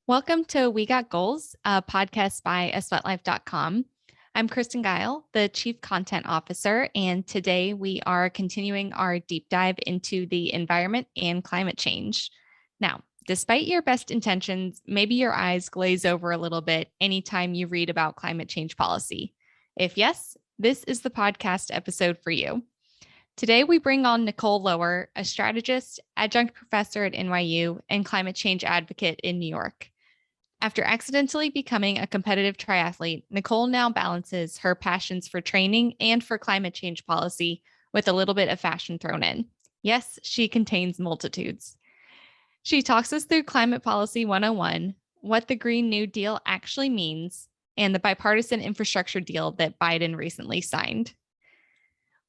Welcome to We Got Goals, a podcast by asweatlife.com. I'm Kristen Guile, the Chief Content Officer, and today we are continuing our deep dive into the environment and climate change. Now, despite your best intentions, maybe your eyes glaze over a little bit anytime you read about climate change policy. If yes, this is the podcast episode for you. Today, we bring on Nicole Loher, a strategist, adjunct professor at NYU, and climate change advocate in New York. After accidentally becoming a competitive triathlete, Nicole now balances her passions for training and for climate change policy with a little bit of fashion thrown in. Yes, she contains multitudes. She talks us through Climate Policy 101, what the Green New Deal actually means, and the Bipartisan Infrastructure Deal that Biden recently signed.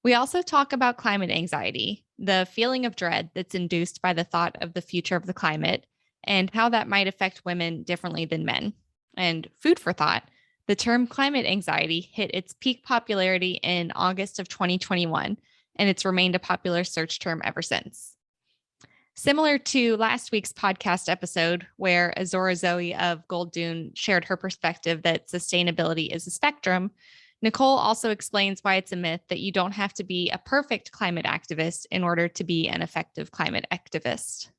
We also talk about climate anxiety, the feeling of dread that's induced by the thought of the future of the climate, and how that might affect women differently than men. And food for thought, the term climate anxiety hit its peak popularity in August of 2021, and it's remained a popular search term ever since. Similar to last week's podcast episode, where Azora Zoe of Gold Dune shared her perspective that sustainability is a spectrum, Nicole also explains why it's a myth that you don't have to be a perfect climate activist in order to be an effective climate activist.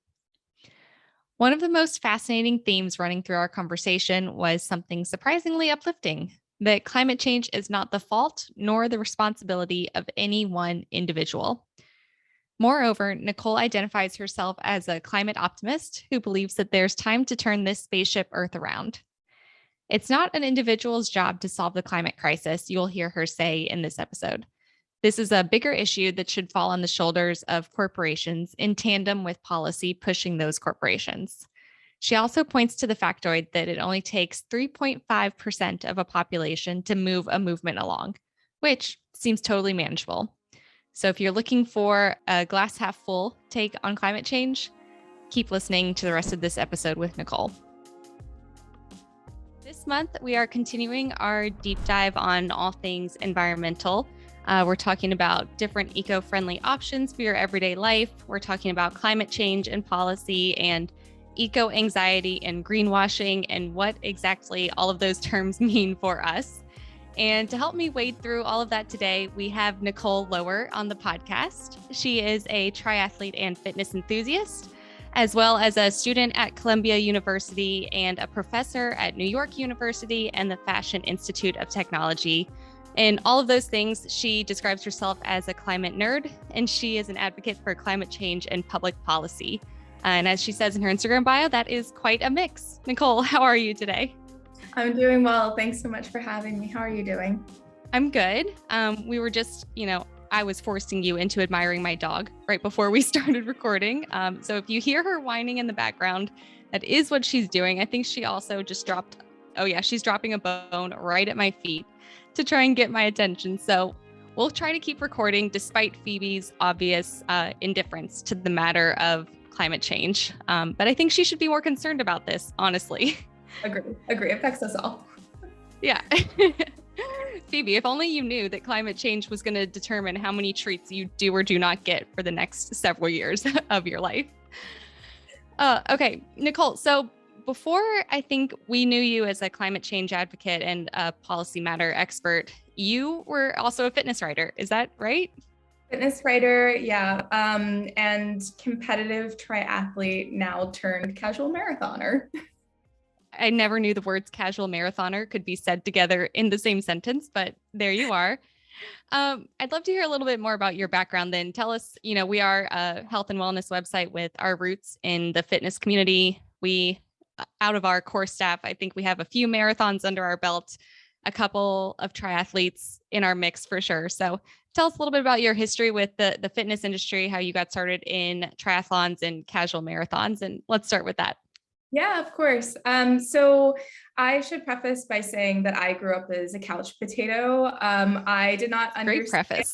One of the most fascinating themes running through our conversation was something surprisingly uplifting, that climate change is not the fault nor the responsibility of any one individual. Moreover, Nicole identifies herself as a climate optimist who believes that there's time to turn this spaceship Earth around. It's not an individual's job to solve the climate crisis, you'll hear her say in this episode. This is a bigger issue that should fall on the shoulders of corporations in tandem with policy pushing those corporations. She also points to the factoid that it only takes 3.5% of a population to move a movement along, which seems totally manageable. So if you're looking for a glass half full take on climate change, keep listening to the rest of this episode with Nicole. This month, we are continuing our deep dive on all things environmental. We're talking about different eco-friendly options for your everyday life. We're talking about climate change and policy and eco-anxiety and greenwashing and what exactly all of those terms mean for us. And to help me wade through all of that today, we have Nicole Loher on the podcast. She is a triathlete and fitness enthusiast, as well as a student at Columbia University and a professor at New York University and the Fashion Institute of Technology. In all of those things, she describes herself as a climate nerd, and she is an advocate for climate change and public policy. And as she says in her Instagram bio, that is quite a mix. Nicole, how are you today? I'm doing well. Thanks so much for having me. How are you doing? I'm good. We were just, I was forcing you into admiring my dog right before we started recording. So if you hear her whining in the background, that is what she's doing. I think she also just she's dropping a bone right at my feet to try and get my attention. So we'll try to keep recording despite Phoebe's obvious indifference to the matter of climate change. But I think she should be more concerned about this, honestly. Agree. It affects us all. Yeah. Phoebe, if only you knew that climate change was going to determine how many treats you do or do not get for the next several years of your life. Okay, Nicole, so before I think we knew you as a climate change advocate and a policy matter expert, you were also a fitness writer. Is that right? Fitness writer, yeah. And competitive triathlete, now turned casual marathoner. I never knew the words casual marathoner could be said together in the same sentence, but there you are. I'd love to hear a little bit more about your background then. Tell us, we are a health and wellness website with our roots in the fitness community. Out of our core staff, I think we have a few marathons under our belt, a couple of triathletes in our mix for sure. So tell us a little bit about your history with the fitness industry, how you got started in triathlons and casual marathons. And let's start with that. Yeah, of course. So I should preface by saying that I grew up as a couch potato. I did not understand. Great preface.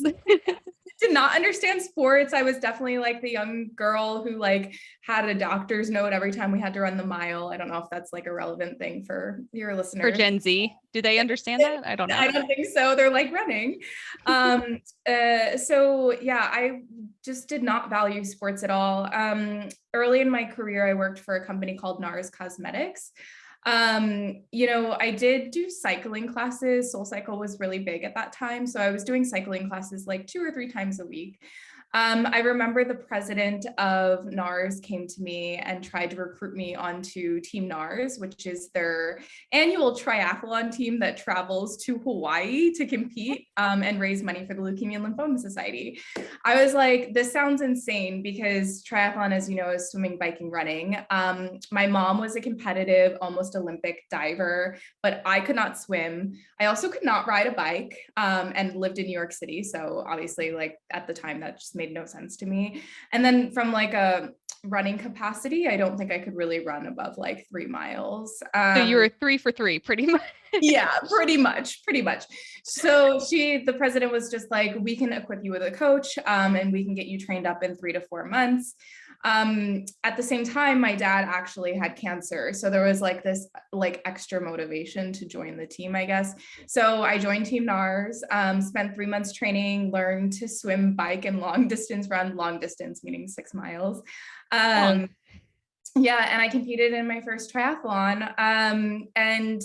Did not understand sports. I was definitely like the young girl who like had a doctor's note every time we had to run the mile. I don't know if that's like a relevant thing for your listeners. For Gen Z, do they understand that? I don't know. I don't think so. They're like running. So yeah, I just did not value sports at all. Early in my career, I worked for a company called NARS Cosmetics. I did do cycling classes. Soul Cycle was really big at that time. So I was doing cycling classes like 2 or 3 times a week. I remember the president of NARS came to me and tried to recruit me onto Team NARS, which is their annual triathlon team that travels to Hawaii to compete and raise money for the Leukemia and Lymphoma Society. I was like, this sounds insane because triathlon, as you know, is swimming, biking, running. My mom was a competitive, almost Olympic diver, but I could not swim. I also could not ride a bike and lived in New York City. So obviously, like at the time, that just made no sense to me. And then from like a running capacity, I don't think I could really run above like 3 miles. So you were 3 for 3 pretty much. Yeah, pretty much. So the president was just like, we can equip you with a coach and we can get you trained up in 3 to 4 months. At the same time, my dad actually had cancer. So there was like this like extra motivation to join the team, I guess. So I joined Team NARS, spent 3 months training, learned to swim, bike, and long distance run, long distance meaning 6 miles. Yeah, and I competed in my first triathlon. And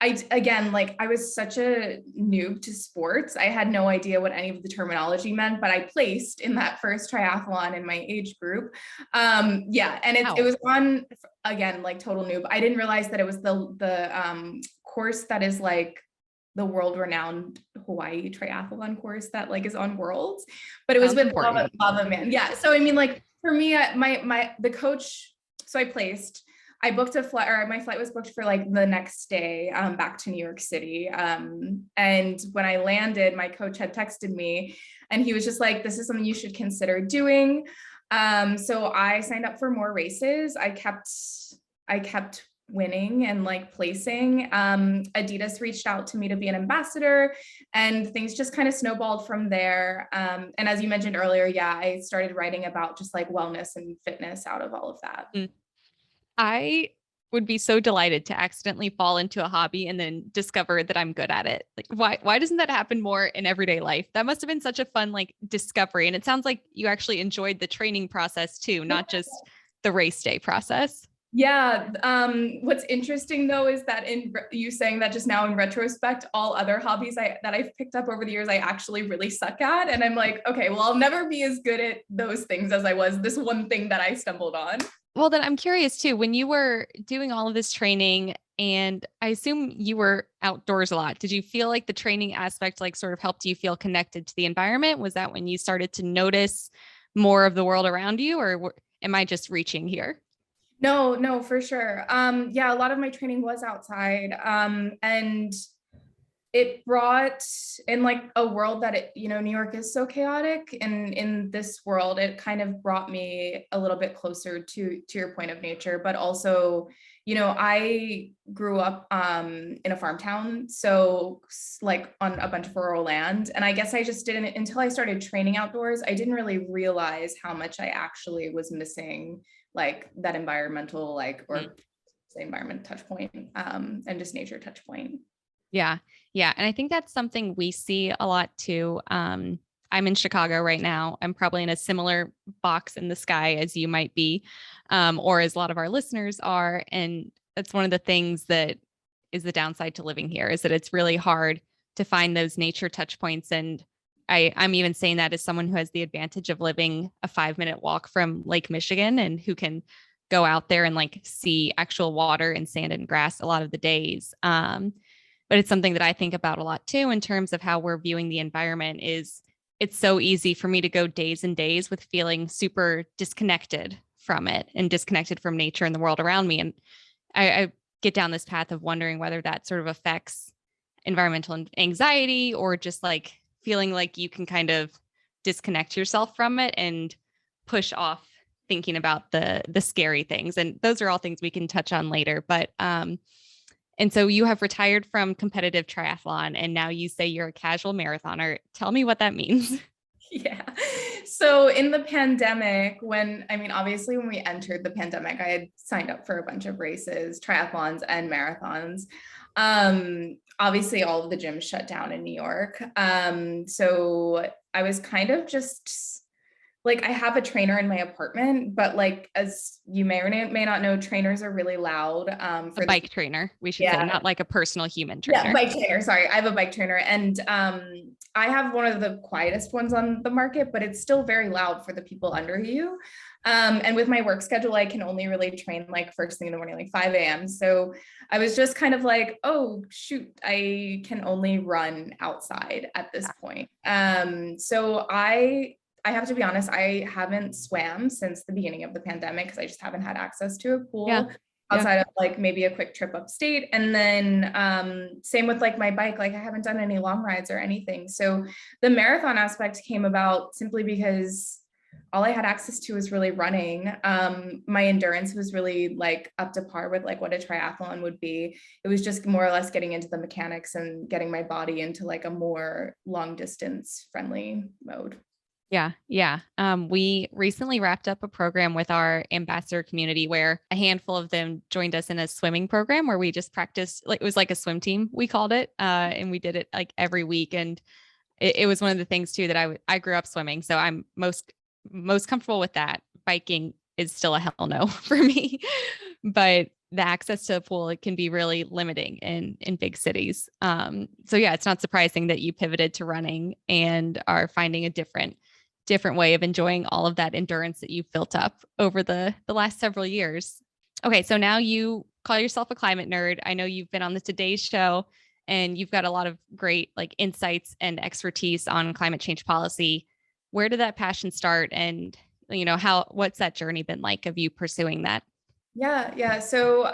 I was such a noob to sports. I had no idea what any of the terminology meant, but I placed in that first triathlon in my age group. And it was on, again, like total noob. I didn't realize that it was the course that is like the world-renowned Hawaii triathlon course that like is on Worlds, but it was with Lava Man. Yeah. So I mean, like for me, the coach, so I placed. I booked a flight, or my flight was booked for like the next day back to New York City. And when I landed, my coach had texted me and he was just like, this is something you should consider doing. So I signed up for more races. I kept winning and like placing. Adidas reached out to me to be an ambassador and things just kind of snowballed from there. And as you mentioned earlier, yeah, I started writing about just like wellness and fitness out of all of that. I would be so delighted to accidentally fall into a hobby and then discover that I'm good at it. Like, why doesn't that happen more in everyday life? That must have been such a fun, like, discovery. And it sounds like you actually enjoyed the training process too, not just the race day process. Yeah. What's interesting though, is that in you saying that just now in retrospect, all other hobbies that I've picked up over the years, I actually really suck at. And I'm like, okay, well, I'll never be as good at those things as I was this one thing that I stumbled on. Well, then I'm curious too, when you were doing all of this training, and I assume you were outdoors a lot, did you feel like the training aspect like sort of helped you feel connected to the environment? Was that when you started to notice more of the world around you, or am I just reaching here? No, for sure. Yeah, a lot of my training was outside. And it brought in like a world that New York is so chaotic, and in this world it kind of brought me a little bit closer to your point of nature. But also, I grew up in a farm town, so like on a bunch of rural land, and I guess I just didn't, until I started training outdoors, I didn't really realize how much I actually was missing, like that environmental, like, or the environment touch point, and just nature touch point. Yeah. Yeah. And I think that's something we see a lot too. I'm in Chicago right now. I'm probably in a similar box in the sky as you might be, or as a lot of our listeners are. And that's one of the things that is the downside to living here, is that it's really hard to find those nature touch points. And I'm even saying that as someone who has the advantage of living a 5-minute walk from Lake Michigan and who can go out there and like see actual water and sand and grass a lot of the days. But it's something that I think about a lot too, in terms of how we're viewing the environment. Is it's so easy for me to go days and days with feeling super disconnected from it and disconnected from nature and the world around me. And I get down this path of wondering whether that sort of affects environmental anxiety, or just like feeling like you can kind of disconnect yourself from it and push off thinking about the scary things. And those are all things we can touch on later. But and so you have retired from competitive triathlon, and now you say you're a casual marathoner. Tell me what that means. Yeah. So in the pandemic, obviously when we entered the pandemic, I had signed up for a bunch of races, triathlons and marathons. Obviously all of the gyms shut down in New York. So I was kind of just like, I have a trainer in my apartment, but like, as you may or may not know, trainers are really loud. A bike trainer, we should say, Yeah. not like a personal human Yeah, trainer. bike trainer. Sorry, I have a bike trainer, and I have one of the quietest ones on the market, but it's still very loud for the people under you. And with my work schedule, I can only really train like first thing in the morning, like 5 a.m. So I was just kind of like, oh shoot, I can only run outside at this point. So I have to be honest, I haven't swam since the beginning of the pandemic because I just haven't had access to a pool. Outside of like maybe a quick trip upstate. And then same with like my bike, like I haven't done any long rides or anything. So the marathon aspect came about simply because all I had access to was really running. My endurance was really like up to par with like what a triathlon would be. It was just more or less getting into the mechanics and getting my body into like a more long distance friendly mode. Yeah. Yeah. We recently wrapped up a program with our ambassador community where a handful of them joined us in a swimming program where we just practiced, like it was like a swim team, we called it. And we did it like every week. And it was one of the things too that I grew up swimming. So I'm most comfortable with that. Biking is still a hell no for me, but the access to a pool, it can be really limiting in big cities. So yeah, it's not surprising that you pivoted to running and are finding a different way of enjoying all of that endurance that you've built up over the last several years. Okay, so now you call yourself a climate nerd. I know you've been on the Today Show and you've got a lot of great like insights and expertise on climate change policy. Where did that passion start, and what's that journey been like of you pursuing that? Yeah. So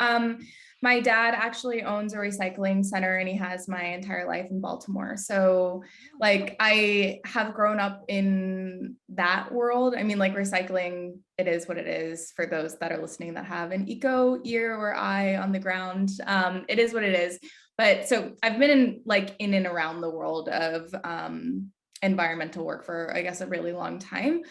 my dad actually owns a recycling center and he has my entire life in Baltimore. So like I have grown up in that world. I mean, like recycling, it is what it is for those that are listening that have an eco ear or eye on the ground. It is what it is. But so I've been in and around the world of environmental work for, I guess, a really long time.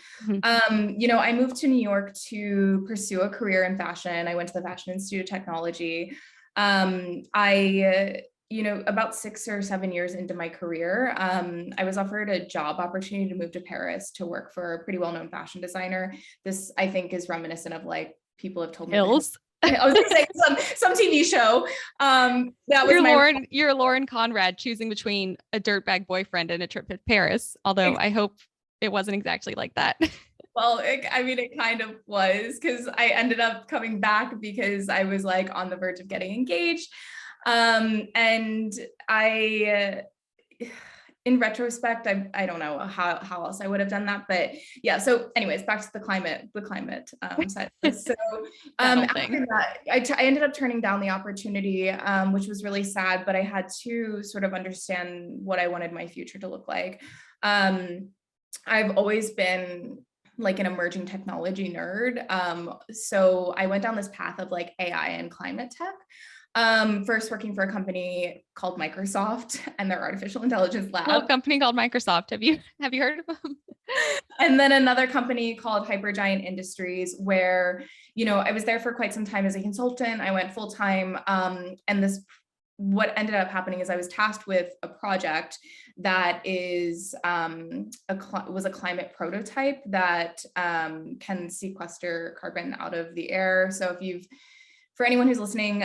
I moved to New York to pursue a career in fashion. I went to the Fashion Institute of Technology. About 6 or 7 years into my career, I was offered a job opportunity to move to Paris to work for a pretty well-known fashion designer. This, I think, is reminiscent of like people have told me. Hills. I was gonna say some TV show. That was you're Lauren Conrad choosing between a dirtbag boyfriend and a trip to Paris. Although I hope it wasn't exactly like that. Well, it kind of was, because I ended up coming back because I was like on the verge of getting engaged. And I, in retrospect, I don't know how else I would have done that, but yeah. So anyways, back to the climate side. So after that, I ended up turning down the opportunity, which was really sad, but I had to sort of understand what I wanted my future to look like. I've always been like an emerging technology nerd. So I went down this path of like AI and climate tech. First working for a company called Microsoft and their artificial intelligence lab. A company called Microsoft. Have you heard of them? And then another company called Hypergiant Industries, where, I was there for quite some time as a consultant. I went full time. And what ended up happening is I was tasked with a project that is was a climate prototype that can sequester carbon out of the air. So for anyone who's listening,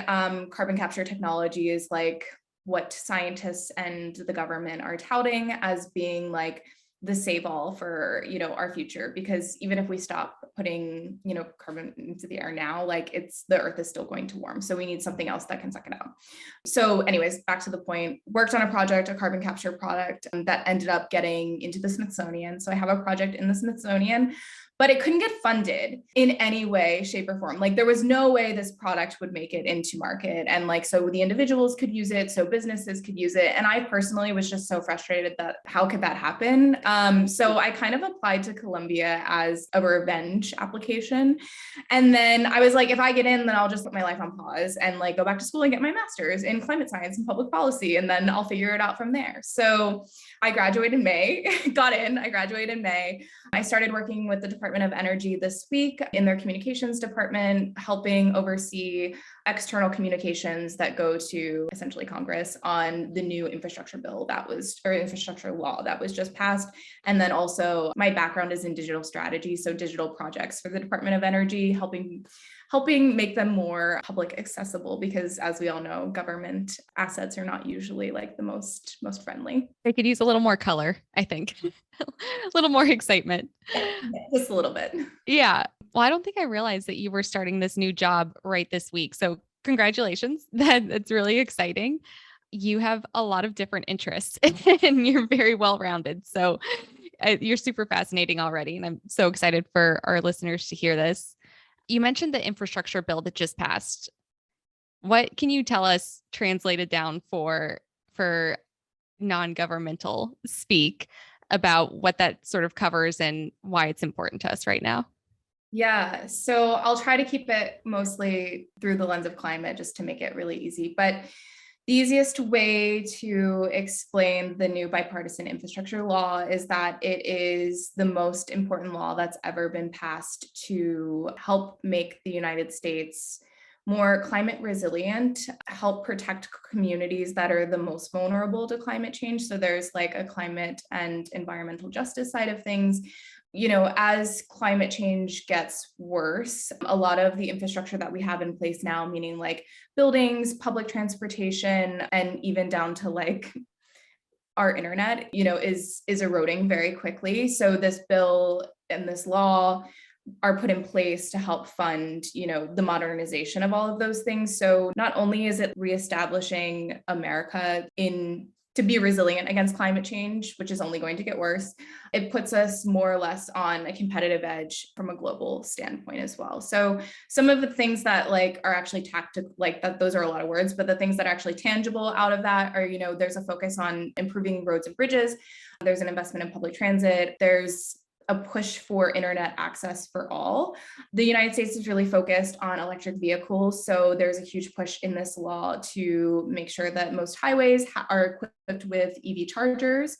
carbon capture technology is like what scientists and the government are touting as being like the save all for, our future, because even if we stop putting, carbon into the air now, like the earth is still going to warm. So we need something else that can suck it out. So anyways, back to the point, worked on a carbon capture product that ended up getting into the Smithsonian. So I have a project in the Smithsonian, but it couldn't get funded in any way, shape, or form. Like there was no way this product would make it into market. And like, so the individuals could use it, so businesses could use it. And I personally was just so frustrated that how could that happen? So I kind of applied to Columbia as a revenge application. And then I was like, if I get in, then I'll just put my life on pause and like go back to school and get my master's in climate science and public policy. And then I'll figure it out from there. So I graduated in May, I graduated in May. I started working with the Department of Energy this week in their communications department, helping oversee external communications that go to essentially Congress on the new infrastructure bill or infrastructure law that was just passed. And then also my background is in digital strategy, so digital projects for the Department of Energy, helping make them more public accessible, because as we all know, government assets are not usually like the most friendly. They could use a little more color, I think. A little more excitement. Just a little bit. Yeah. Well, I don't think I realized that you were starting this new job right this week. So congratulations. That's really exciting. You have a lot of different interests and you're very well-rounded. So you're super fascinating already. And I'm so excited for our listeners to hear this. You mentioned the infrastructure bill that just passed. What can you tell us translated down for non-governmental speak about what that sort of covers and why it's important to us right now? Yeah, so I'll try to keep it mostly through the lens of climate just to make it really easy. But the easiest way to explain the new bipartisan infrastructure law is that it is the most important law that's ever been passed to help make the United States more climate resilient, help protect communities that are the most vulnerable to climate change. So there's like a climate and environmental justice side of things. You know, as climate change gets worse, a lot of the infrastructure that we have in place now, meaning like buildings, public transportation, and even down to like our internet, you know, is eroding very quickly. So this bill and this law are put in place to help fund, you know, the modernization of all of those things. So not only is it reestablishing America to be resilient against climate change, which is only going to get worse, it puts us more or less on a competitive edge from a global standpoint as well. So some of the things that like are actually tactical, like that, those are a lot of words, but the things that are actually tangible out of that are, you know, there's a focus on improving roads and bridges. There's an investment in public transit. There's a push for internet access for all. The United States is really focused on electric vehicles. So there's a huge push in this law to make sure that most highways are equipped with EV chargers,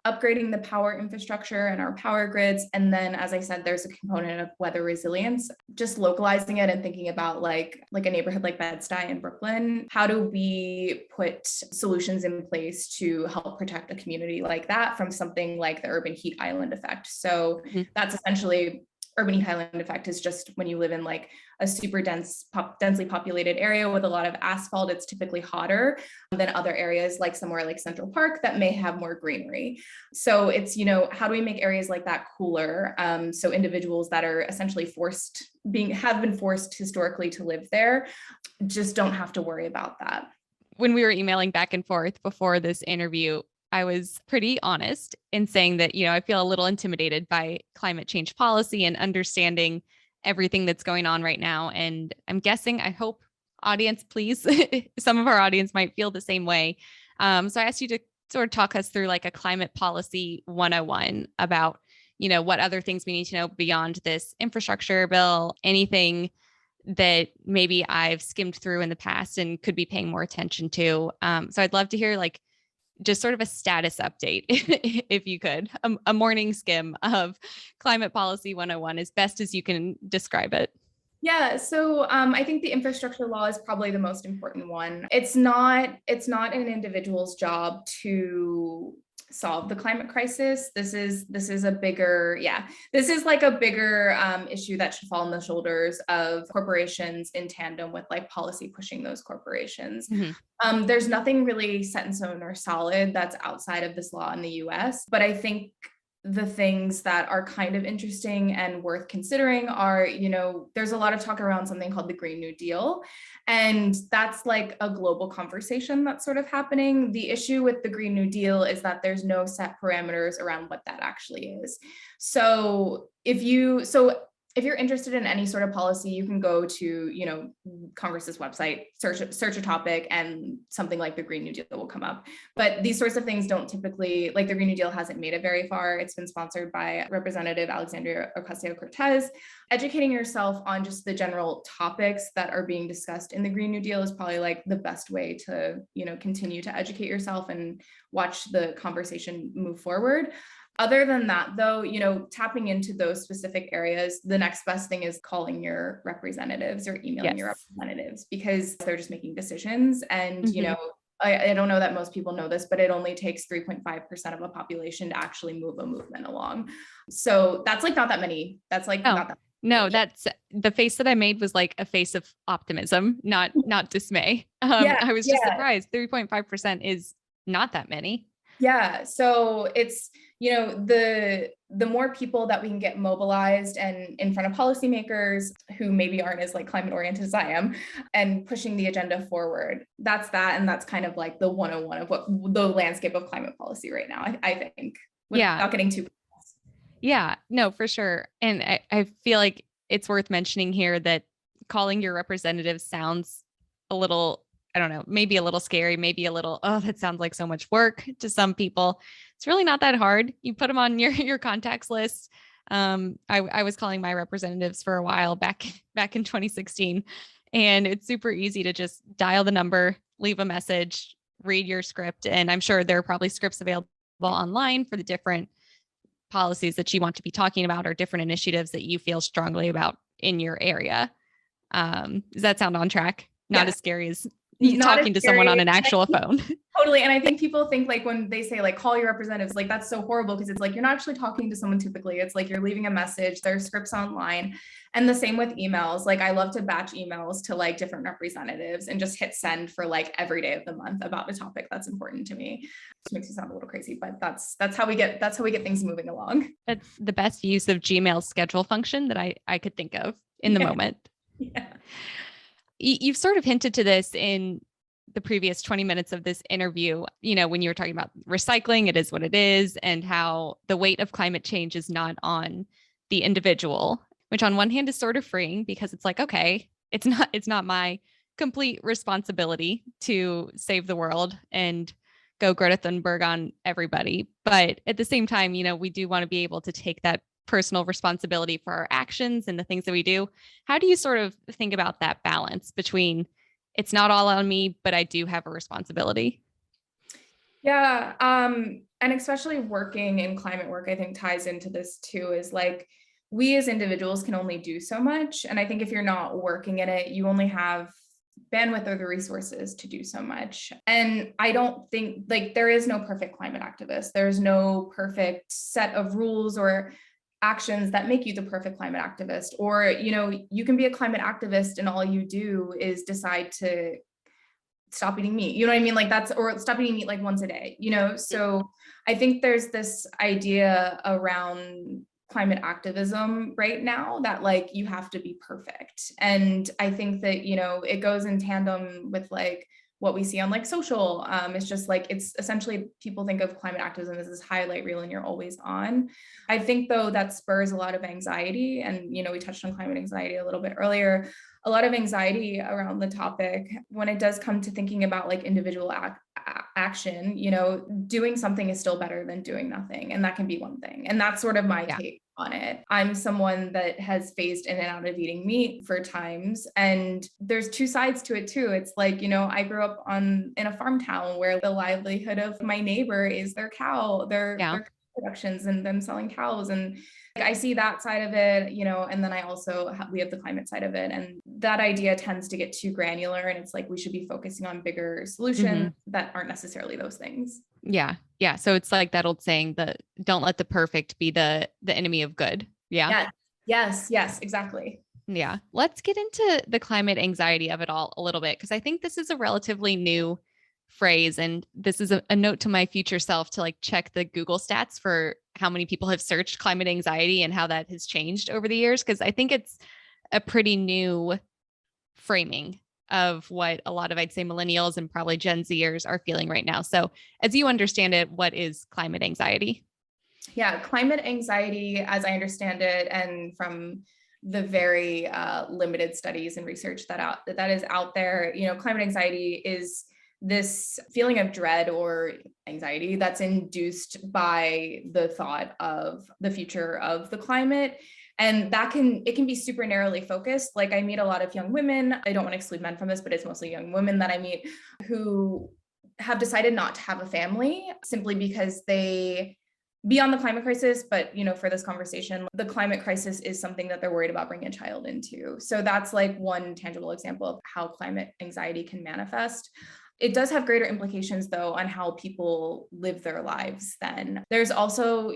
upgrading the power infrastructure and our power grids. And then, as I said, there's a component of weather resilience, just localizing it and thinking about like a neighborhood like Bed-Stuy in Brooklyn. How do we put solutions in place to help protect a community like that from something like the urban heat island effect? So that's essentially urban heat island effect is just when you live in like a super densely populated area with a lot of asphalt, it's typically hotter than other areas like somewhere like Central Park that may have more greenery. So it's, you know, how do we make areas like that cooler? So individuals that are essentially have been forced historically to live there just don't have to worry about that. When we were emailing back and forth before this interview, I was pretty honest in saying that, you know, I feel a little intimidated by climate change policy and understanding everything that's going on right now. And I'm guessing, I hope audience, please, some of our audience might feel the same way. So I asked you to sort of talk us through like a climate policy 101 about, you know, what other things we need to know beyond this infrastructure bill, anything that maybe I've skimmed through in the past and could be paying more attention to. So I'd love to hear like just sort of a status update, if you could, a morning skim of climate policy 101 as best as you can describe it. Yeah, so I think the infrastructure law is probably the most important one. It's not an individual's job to solve the climate crisis. This is a bigger, this is like a bigger issue that should fall on the shoulders of corporations in tandem with like policy pushing those corporations. There's nothing really set in stone or solid that's outside of this law in the US, but I think the things that are kind of interesting and worth considering are, there's a lot of talk around something called the Green New Deal. And that's like a global conversation that's sort of happening. The issue with the Green New Deal is that there's no set parameters around what that actually is. So if you're interested in any sort of policy, you can go to, Congress's website, search a topic, and something like the Green New Deal will come up. But these sorts of things don't typically, like the Green New Deal hasn't made it very far. It's been sponsored by Representative Alexandria Ocasio-Cortez. Educating yourself on just the general topics that are being discussed in the Green New Deal is probably like the best way to, continue to educate yourself and watch the conversation move forward. Other than that, though, tapping into those specific areas, the next best thing is calling your representatives or emailing your representatives, because they're just making decisions. And, I don't know that most people know this, but it only takes 3.5% of a population to actually move a movement along. So that's like not that many. That's like not that many. No, that's the face that I made was like a face of optimism, not dismay. I was just surprised. 3.5% is not that many. Yeah. So it's, the more people that we can get mobilized and in front of policymakers who maybe aren't as like climate oriented as I am, and pushing the agenda forward, that's that. And that's kind of like the 101 of what the landscape of climate policy right now, I think, without getting too. Yeah, no, for sure. And I feel like it's worth mentioning here that calling your representatives sounds a little, I don't know, maybe a little scary, maybe a little, oh, that sounds like so much work to some people. It's really not that hard. You put them on your contacts list. I was calling my representatives for a while back in 2016, and it's super easy to just dial the number, leave a message, read your script. And I'm sure there are probably scripts available online for the different policies that you want to be talking about or different initiatives that you feel strongly about in your area. Does that sound on track? Not as scary as talking to someone on an actual phone. Totally. And I think people think like when they say like call your representatives, like that's so horrible, because it's like you're not actually talking to someone typically. It's like you're leaving a message, there's scripts online. And the same with emails. Like I love to batch emails to like different representatives and just hit send for like every day of the month about a topic that's important to me. It makes me sound a little crazy, but that's how we get things moving along. That's the best use of Gmail's schedule function that I could think of in the moment. Yeah. You've sort of hinted to this in the previous 20 minutes of this interview, when you were talking about recycling, it is what it is, and how the weight of climate change is not on the individual, which on one hand is sort of freeing, because it's like, okay, it's not my complete responsibility to save the world and go Greta Thunberg on everybody. But at the same time, we do want to be able to take that personal responsibility for our actions and the things that we do. How do you sort of think about that balance between it's not all on me, but I do have a responsibility? Yeah. And especially working in climate work, I think ties into this too, is like we as individuals can only do so much. And I think if you're not working in it, you only have bandwidth or the resources to do so much. And I don't think like there is no perfect climate activist. There's no perfect set of rules or actions that make you the perfect climate activist. Or, you can be a climate activist and all you do is decide to stop eating meat. You know what I mean? Like or stop eating meat like once a day, So I think there's this idea around climate activism right now that like you have to be perfect. And I think that, it goes in tandem with like what we see on like social. It's just like, it's essentially people think of climate activism as this highlight reel and you're always on. I think though that spurs a lot of anxiety. And, we touched on climate anxiety a little bit earlier, a lot of anxiety around the topic when it does come to thinking about like individual action, doing something is still better than doing nothing. And that can be one thing. And that's sort of my take on it. I'm someone that has phased in and out of eating meat for times. And there's two sides to it too. It's like, I grew up in a farm town where the livelihood of my neighbor is their cow, their productions and them selling cows. And I see that side of it, and then I also we have the climate side of it. And that idea tends to get too granular. And it's like, we should be focusing on bigger solutions that aren't necessarily those things. Yeah. Yeah. So it's like that old saying that don't let the perfect be the enemy of good. Yeah. Yes, exactly. Yeah. Let's get into the climate anxiety of it all a little bit, because I think this is a relatively new phrase. And this is a note to my future self to like check the Google stats for how many people have searched climate anxiety and how that has changed over the years. Cause I think it's a pretty new framing of what a lot of, I'd say, millennials and probably Gen Zers are feeling right now. So as you understand it, what is climate anxiety? Yeah, climate anxiety, as I understand it, and from the very limited studies and research that is out there, climate anxiety is this feeling of dread or anxiety that's induced by the thought of the future of the climate. And it can be super narrowly focused. Like, I meet a lot of young women. I don't want to exclude men from this, but it's mostly young women that I meet who have decided not to have a family simply because they, beyond the climate crisis, but for this conversation, the climate crisis is something that they're worried about bringing a child into. So that's like one tangible example of how climate anxiety can manifest. It does have greater implications, though, on how people live their lives then. There's also,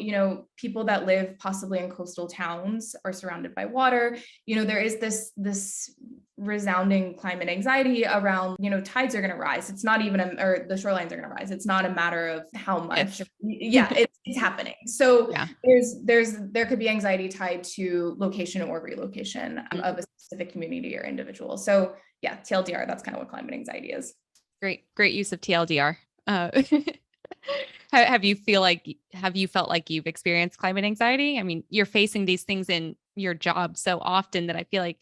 people that live possibly in coastal towns or surrounded by water. There is this resounding climate anxiety around, tides are going to rise. It's not even, or the shorelines are going to rise. It's not a matter of how much. Yeah, it's happening. So yeah. there could be anxiety tied to location or relocation of a specific community or individual. So yeah, TLDR, that's kind of what climate anxiety is. Great use of TLDR. Have you felt like you've experienced climate anxiety? I mean, you're facing these things in your job so often that I feel like,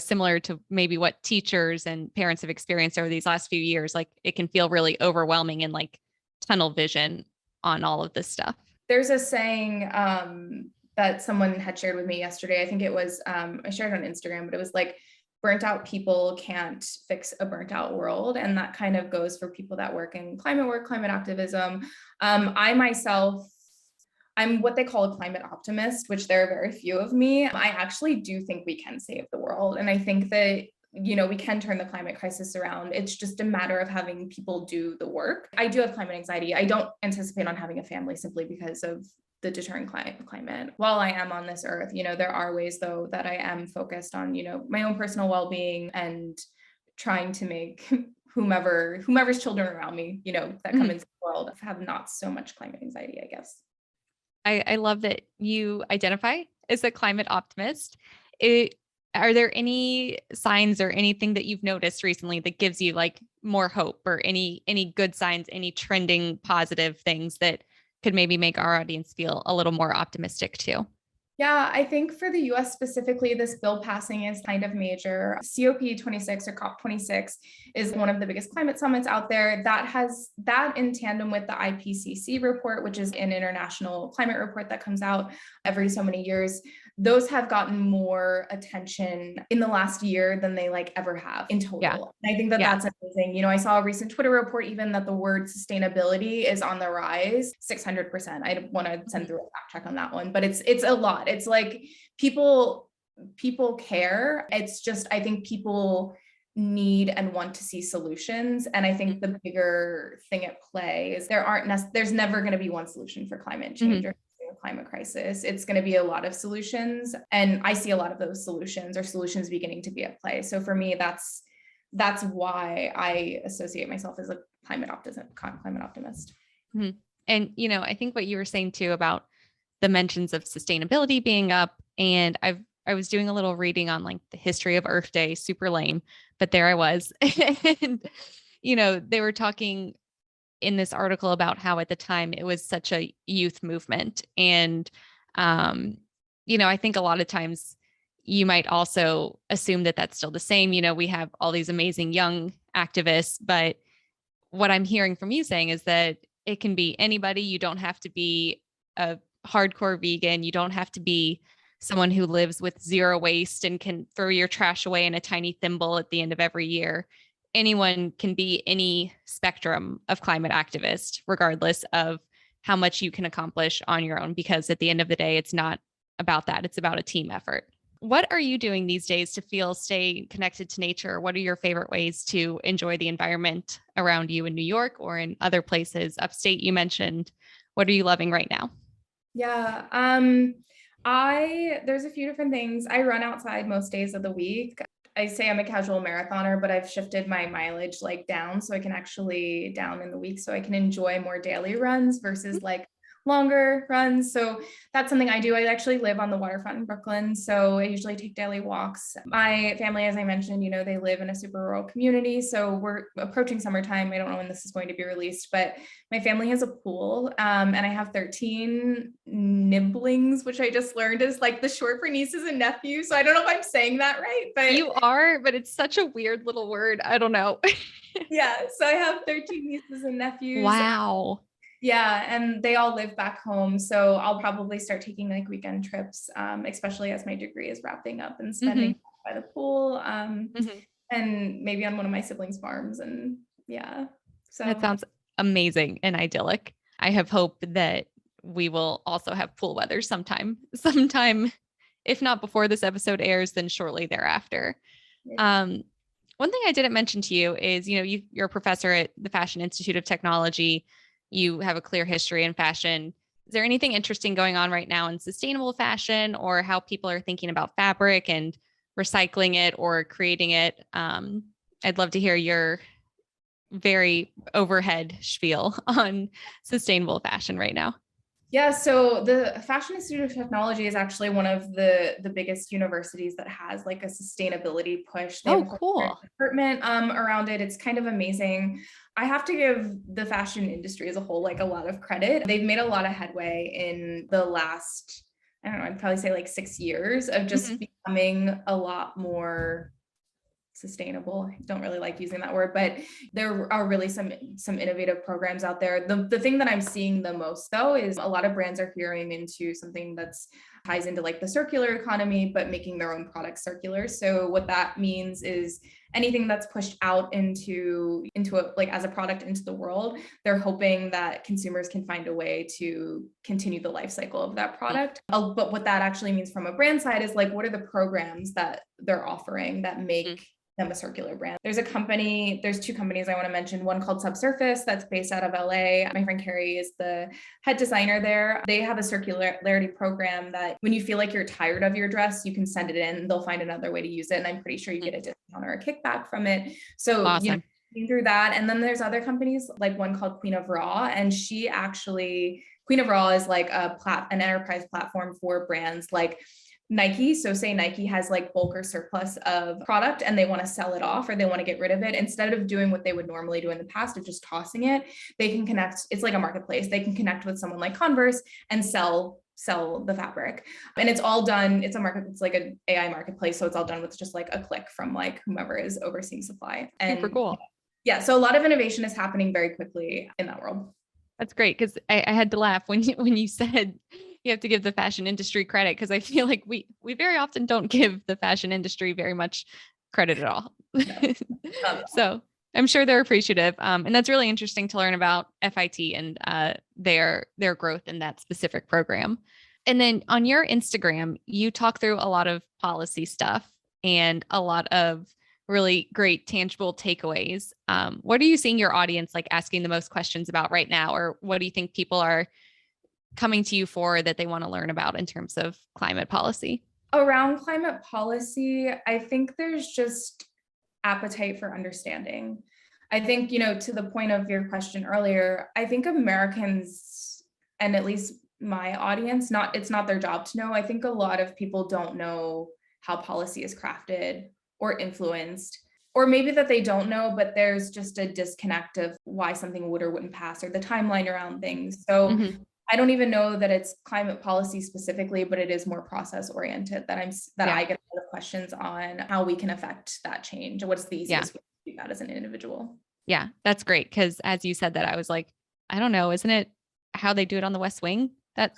similar to maybe what teachers and parents have experienced over these last few years, like it can feel really overwhelming and like tunnel vision on all of this stuff. There's a saying that someone had shared with me yesterday. I think it was, I shared it on Instagram, but it was like, burnt out people can't fix a burnt out world. And that kind of goes for people that work in climate work, climate activism. I myself, I'm what they call a climate optimist, which there are very few of me. I actually do think we can save the world. And I think that, we can turn the climate crisis around. It's just a matter of having people do the work. I do have climate anxiety. I don't anticipate on having a family simply because of the deterrent climate. While I am on this earth, there are ways though that I am focused on, my own personal well-being and trying to make whomever's children around me, that come into the world have not so much climate anxiety, I guess. I love that you identify as a climate optimist. Are there any signs or anything that you've noticed recently that gives you like more hope, or any good signs, any trending positive things that could maybe make our audience feel a little more optimistic too? Yeah, I think for the US specifically, this bill passing is kind of major. COP26 or COP26 is one of the biggest climate summits out there. That in tandem with the IPCC report, which is an international climate report that comes out every so many years. Those have gotten more attention in the last year than they ever have in total. Yeah. And I think that's amazing. I saw a recent Twitter report even that the word sustainability is on the rise 600%. I want to send through a fact check on that one, but it's a lot. It's like people care. It's just, I think people need and want to see solutions. And I think the bigger thing at play is there's never going to be one solution for climate change or climate crisis. It's going to be a lot of solutions. And I see a lot of those solutions or solutions beginning to be at play. So for me, that's why I associate myself as a climate optimist. Mm-hmm. And, I think what you were saying too about the mentions of sustainability being up, and I was doing a little reading on like the history of Earth Day, super lame, but there I was. And, they were talking in this article about how at the time it was such a youth movement. And, I think a lot of times you might also assume that that's still the same. We have all these amazing young activists, but what I'm hearing from you saying is that it can be anybody. You don't have to be a hardcore vegan. You don't have to be someone who lives with zero waste and can throw your trash away in a tiny thimble at the end of every year. Anyone can be any spectrum of climate activist, regardless of how much you can accomplish on your own, because at the end of the day, it's not about that. It's about a team effort. What are you doing these days to stay connected to nature? What are your favorite ways to enjoy the environment around you in New York or in other places? Upstate, you mentioned. What are you loving right now? Yeah, there's a few different things. I run outside most days of the week. I say I'm a casual marathoner, but I've shifted my mileage down so I can actually down in the week so I can enjoy more daily runs versus longer runs. So that's something I do. I actually live on the waterfront in Brooklyn, so I usually take daily walks. My family, as I mentioned, they live in a super rural community. So we're approaching summertime. I don't know when this is going to be released, but my family has a pool, and I have 13 nibblings, which I just learned is like the short for nieces and nephews. So I don't know if I'm saying that right, but You are, but it's such a weird little word. I don't know. yeah. So I have 13 nieces and nephews. Wow. Yeah, and they all live back home. So I'll probably start taking like weekend trips, especially as my degree is wrapping up, and spending by the pool, and maybe on one of my siblings' farms. And yeah, so That sounds amazing and idyllic. I have hope that we will also have pool weather sometime, if not before this episode airs, then shortly thereafter. yeah. One thing I didn't mention to you is, you're a professor at the Fashion Institute of Technology. You have a clear history in fashion. Is there anything interesting going on right now in sustainable fashion, or how people are thinking about fabric and recycling it or creating it? I'd love to hear your very overhead spiel on sustainable fashion right now. Yeah, so the Fashion Institute of Technology is actually one of the biggest universities that has like a sustainability push. They have a Cool. department around it. It's kind of amazing. I have to give the fashion industry as a whole like a lot of credit. They've made a lot of headway in the last, I don't know, I'd probably say like 6 years of just becoming a lot more sustainable. I don't really like using that word, but there are really some innovative programs out there. The thing that I'm seeing the most though is a lot of brands are hearing into something that's ties into like the circular economy, but making their own products circular. So what that means is anything that's pushed out into a, like as a product into the world, they're hoping that consumers can find a way to continue the life cycle of that product. But what that actually means from a brand side is like, what are the programs that they're offering that make them a circular brand? There's two companies I want to mention. One called Subsurface that's based out of LA. My friend Carrie is the head designer there. They have a circularity program that when you feel like you're tired of your dress, you can send it in, they'll find another way to use it. And I'm pretty sure you get a discount or a kickback from it. So, Awesome. Through that. And then there's other companies like one called Queen of Raw. And Queen of Raw is like an enterprise platform for brands like Nike. So say Nike has like bulk or surplus of product and they want to sell it off or they want to get rid of it. Instead of doing what they would normally do in the past of just tossing it, they can connect. It's like a marketplace. They can connect with someone like Converse and sell the fabric. And it's all done. It's like an AI marketplace. So it's all done with just like a click from like whomever is overseeing supply. And super cool. Yeah. So a lot of innovation is happening very quickly in that world. That's great. Cause I had to laugh when you said you have to give the fashion industry credit, because I feel like we very often don't give the fashion industry very much credit at all. So I'm sure they're appreciative. And that's really interesting to learn about FIT and their growth in that specific program. And then on your Instagram, you talk through a lot of policy stuff and a lot of really great tangible takeaways. What are you seeing your audience like asking the most questions about right now? Or what do you think people are coming to you for that they want to learn about in terms of climate policy? Around climate policy, I think there's just appetite for understanding. I think, to the point of your question earlier, I think Americans, and at least my audience, it's not their job to know. I think a lot of people don't know how policy is crafted or influenced, or maybe that they don't know, but there's just a disconnect of why something would or wouldn't pass or the timeline around things. So I don't even know that it's climate policy specifically, but it is more process oriented that I get a lot of questions on how we can affect that change. What's the easiest way to do that as an individual? Yeah, that's great. Cause as you said that, I was like, I don't know, isn't it how they do it on the West Wing? That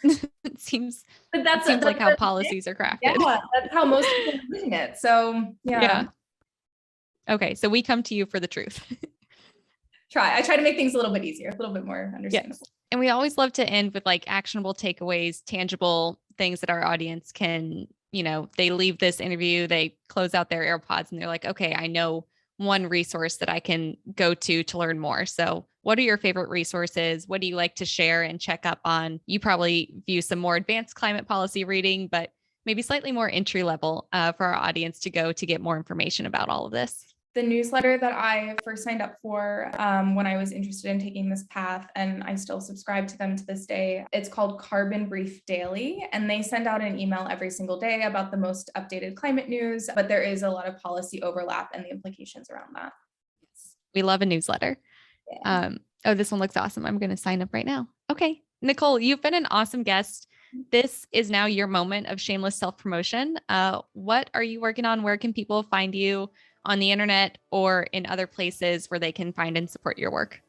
seems like how policies are crafted. Yeah, that's how most people are doing it. So yeah. Okay. So we come to you for the truth. I try to make things a little bit easier, a little bit more understandable. Yes. And we always love to end with like actionable takeaways, tangible things that our audience can, they leave this interview, they close out their AirPods and they're like, okay, I know one resource that I can go to learn more. So what are your favorite resources? What do you like to share and check up on? You probably view some more advanced climate policy reading, but maybe slightly more entry level for our audience to go to get more information about all of this. The newsletter that I first signed up for when I was interested in taking this path, and I still subscribe to them to this day, it's called Carbon Brief Daily, and they send out an email every single day about the most updated climate news, but there is a lot of policy overlap and the implications around that. We love a newsletter. Yeah. Oh, this one looks awesome. I'm going to sign up right now. Okay. Nicole, you've been an awesome guest. This is now your moment of shameless self-promotion. What are you working on? Where can people find you on the internet or in other places where they can find and support your work?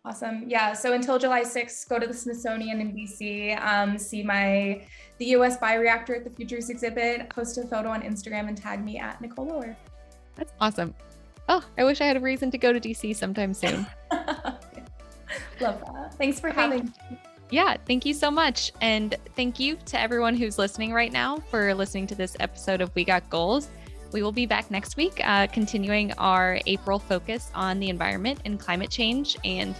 Awesome. Yeah. So until July 6th, go to the Smithsonian in DC, see the US bioreactor at the Futures exhibit, post a photo on Instagram and tag me at Nicole Loher. That's awesome. Oh, I wish I had a reason to go to DC sometime soon. Love that. Thanks for having me. Yeah, thank you so much. And thank you to everyone who's listening right now for listening to this episode of We Got Goals. We will be back next week, continuing our April focus on the environment and climate change. And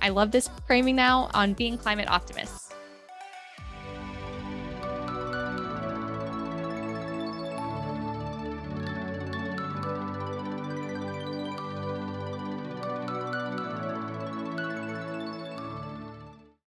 I love this framing now on being climate optimists.